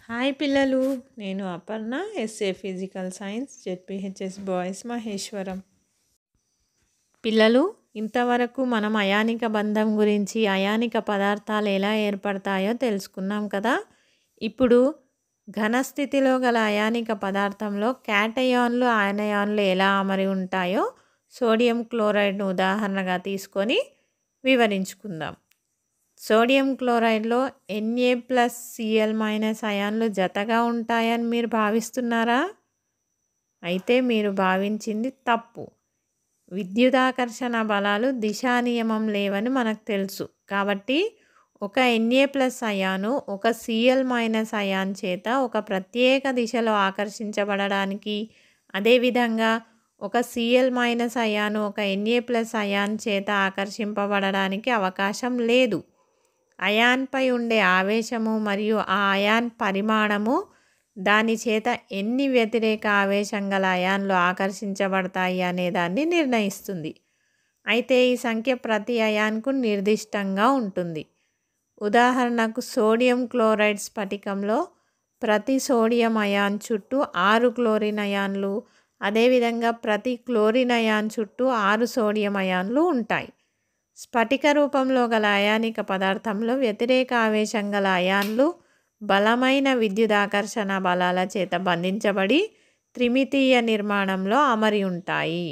Hi పిల్లలు, నేను Aparna, SA physical science, ZPHS boys Maheshwaram. పిల్లలు, ఇంతవరకు మనం అయానిక బంధం గురించి, అయానిక పదార్థాలు ఎలా ఏర్పడతాయో తెలుసుకున్నాం కదా. ఇప్పుడు ఘనస్థితిలో గల అయానిక పదార్థంలో క్యాటయాన్లు, ఆనయాన్లు ఎలా అమరి ఉంటాయో సోడియం క్లోరైడ్ను ఉదాహరణగా తీసుకొని వివరించుకుందాం. సోడియం క్లోరైడ్లో Na+Cl- అయాన్లు జతగా ఉంటాయని మీరు భావిస్తున్నారా? అయితే మీరు భావించింది తప్పు. విద్యుదాకర్షణ బలాలు దిశా నియమం లేవని మనకు తెలుసు. కాబట్టి ఒక Na+ అయాను ఒక Cl- అయాన్ చేత ఒక ప్రత్యేక దిశలో ఆకర్షించబడడానికి, అదేవిధంగా ఒక Cl- అయాను ఒక Na+ అయాన్ చేత ఆకర్షింపబడడానికి అవకాశం లేదు. అయాన్పై ఉండే ఆవేశము మరియు ఆ అయాన్ పరిమాణము దాని చేత ఎన్ని వ్యతిరేక ఆవేశం గల అయాన్లు ఆకర్షించబడతాయి అనే దాన్ని నిర్ణయిస్తుంది. అయితే ఈ సంఖ్య ప్రతి అయాన్కు నిర్దిష్టంగా ఉంటుంది. ఉదాహరణకు సోడియం క్లోరైడ్ స్ఫటికంలో ప్రతి సోడియం అయాన్ చుట్టూ 6 క్లోరిన్ అయాన్లు, అదేవిధంగా ప్రతి క్లోరిన్ అయాన్ చుట్టూ 6 సోడియం అయాన్లు ఉంటాయి. స్ఫటిక రూపంలో గల అయానిక పదార్థంలో వ్యతిరేక ఆవేశం గల అయాన్లు బలమైన విద్యుదాకర్షణ బలాల చేత బంధించబడి త్రిమితీయ నిర్మాణంలో అమరి ఉంటాయి.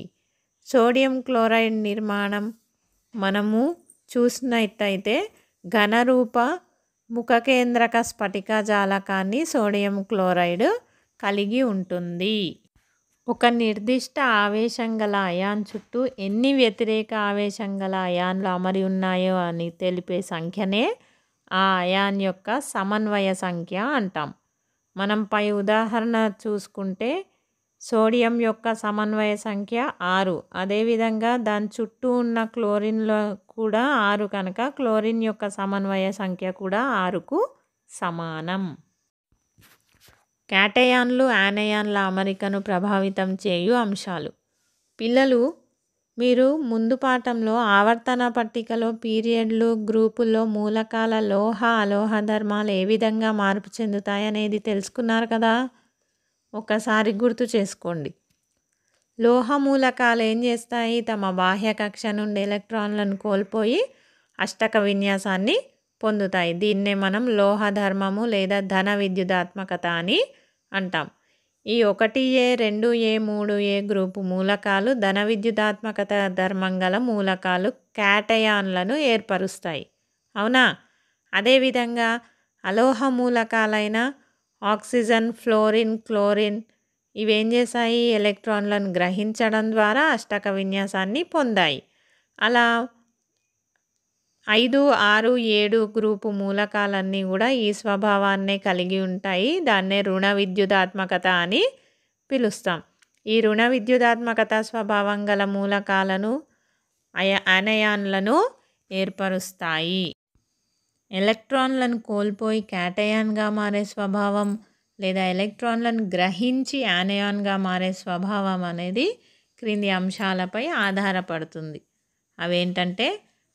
సోడియం క్లోరైడ్ నిర్మాణం మనము చూసినట్టయితే ఘనరూప ముఖకేంద్రక స్ఫటిక జాలకాన్ని సోడియం క్లోరైడ్ కలిగి ఉంటుంది. ఒక నిర్దిష్ట ఆవేశం గల అయాన్ చుట్టూ ఎన్ని వ్యతిరేక ఆవేశం గల అయాన్లు అమరి ఉన్నాయో అని తెలిపే సంఖ్యనే ఆ అయాన్ యొక్క సమన్వయ సంఖ్య అంటాం. మనం పై ఉదాహరణ చూసుకుంటే సోడియం యొక్క సమన్వయ సంఖ్య 6, అదేవిధంగా దాని చుట్టూ ఉన్న క్లోరిన్లో కూడా 6 కనుక క్లోరిన్ యొక్క సమన్వయ సంఖ్య కూడా 6కు సమానం. క్యాటయాన్లు, ఆనయాన్ల అమరికను ప్రభావితం చేయు అంశాలు. పిల్లలు, మీరు ముందు పాఠంలో ఆవర్తన పట్టికలో పీరియడ్లు, గ్రూపుల్లో మూలకాల లోహ అలోహ ధర్మాలు ఏ విధంగా మార్పు చెందుతాయనేది తెలుసుకున్నారు కదా. ఒకసారి గుర్తు చేసుకోండి. లోహ మూలకాలు ఏం చేస్తాయి? తమ బాహ్య కక్ష నుండి ఎలక్ట్రాన్లను కోల్పోయి అష్టక విన్యాసాన్ని పొందుతాయి. దీన్నే మనం లోహ ధర్మము లేదా ధన విద్యుదాత్మకత అని అంటాం. ఈ 1A, 2A, 3A గ్రూపు మూలకాలు ధన విద్యుదాత్మకత ధర్మం గల మూలకాలు క్యాటయాన్లను ఏర్పరుస్తాయి. అవునా? అదేవిధంగా అలోహ మూలకాలైన ఆక్సిజన్, ఫ్లోరిన్, క్లోరిన్ ఇవేం చేశాయి? ఎలక్ట్రాన్లను గ్రహించడం ద్వారా అష్టక విన్యాసాన్ని పొందాయి. అలా 5, 6, 7 గ్రూపు మూలకాలన్నీ కూడా ఈ స్వభావాన్నే కలిగి ఉంటాయి. దాన్నే రుణ విద్యుదాత్మకత అని పిలుస్తాం. ఈ రుణ విద్యుదాత్మకత స్వభావం గల మూలకాలను ఆనయాన్లను ఏర్పరుస్తాయి. ఎలక్ట్రాన్లను కోల్పోయి క్యాటయాన్గా మారే స్వభావం లేదా ఎలక్ట్రాన్లను గ్రహించి ఆనయాన్గా మారే స్వభావం అనేది క్రింది అంశాలపై ఆధారపడుతుంది. అవేంటంటే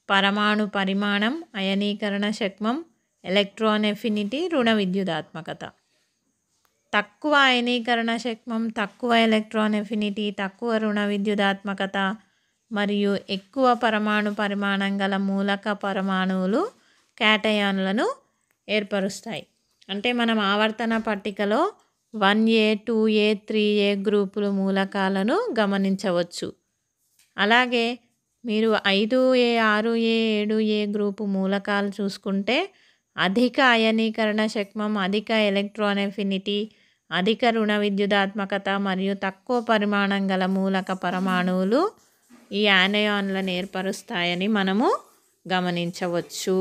పరమాణు పరిమాణం, అయనీకరణ శక్మం, ఎలక్ట్రాన్ ఎఫినిటీ, రుణ విద్యుదాత్మకత. తక్కువ అయనీకరణ శక్మం, తక్కువ ఎలక్ట్రాన్ ఎఫినిటీ, తక్కువ రుణ విద్యుదాత్మకత మరియు ఎక్కువ పరమాణు పరిమాణం గల మూలక పరమాణువులు క్యాటయాన్లను ఏర్పరుస్తాయి. అంటే మనం ఆవర్తన పట్టికలో 1A, 2A, 3A గ్రూపులు మూలకాలను గమనించవచ్చు. అలాగే మీరు 5A, 6A, 7A గ్రూపు మూలకాలు చూసుకుంటే అధిక అయనీకరణ శక్మం, అధిక ఎలక్ట్రాన్ ఎఫినిటీ, అధిక రుణ విద్యుదాత్మకత మరియు తక్కువ పరిమాణం గల మూలక పరమాణువులు ఈ ఆనయాన్లను ఏర్పరుస్తాయని మనము గమనించవచ్చు.